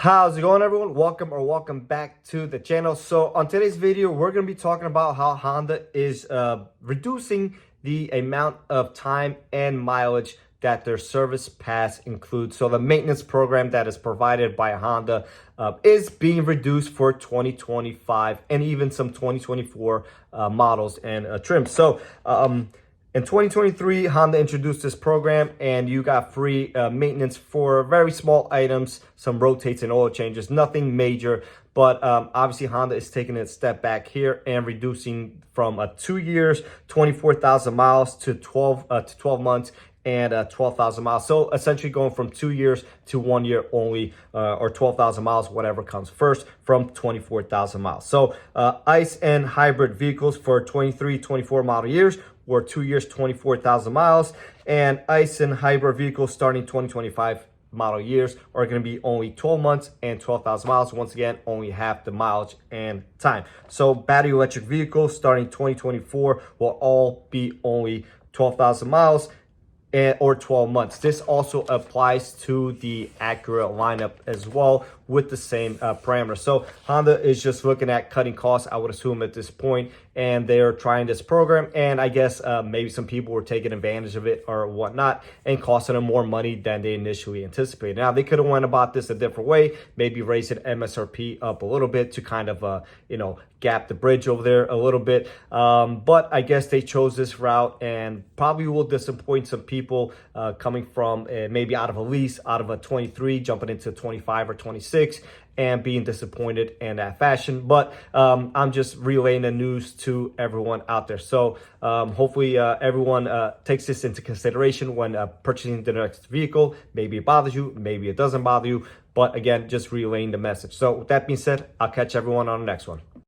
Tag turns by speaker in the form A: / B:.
A: How's it going, everyone? Welcome back to the channel. So on today's video, we're going to be talking about how Honda is reducing the amount of time and mileage that their service pass includes. So the maintenance program that is provided by Honda is being reduced for 2025 and even some 2024 models and trims. So in 2023, Honda introduced this program and you got free maintenance for very small items, some rotates and oil changes, nothing major. But obviously, Honda is taking a step back here and reducing from 2 years, 24,000 miles to 12 months and 12,000 miles. So essentially going from 2 years to 1 year only, or 12,000 miles, whatever comes first, from 24,000 miles. So ICE and hybrid vehicles for 23, 24 model years were 2 years, 24,000 miles, and ICE and hybrid vehicles starting 2025 model years are going to be only 12 months and 12,000 miles. Once again, only half the mileage and time. So battery electric vehicles starting 2024 will all be only 12,000 miles or 12 months. This also applies to the Acura lineup as well with the same parameters. So Honda is just looking at cutting costs, I would assume, at this point, and they're trying this program. And I guess maybe some people were taking advantage of it or whatnot and costing them more money than they initially anticipated. Now, they could have went about this a different way, maybe raising MSRP up a little bit to kind of, gap the bridge over there a little bit. But I guess they chose this route and probably will disappoint some people coming from maybe out of a lease, out of a 23, jumping into 25 or 26 and being disappointed in that fashion. But I'm just relaying the news to everyone out there. So hopefully everyone takes this into consideration when purchasing the next vehicle. Maybe it bothers you, maybe it doesn't bother you. But again, just relaying the message. So with that being said, I'll catch everyone on the next one.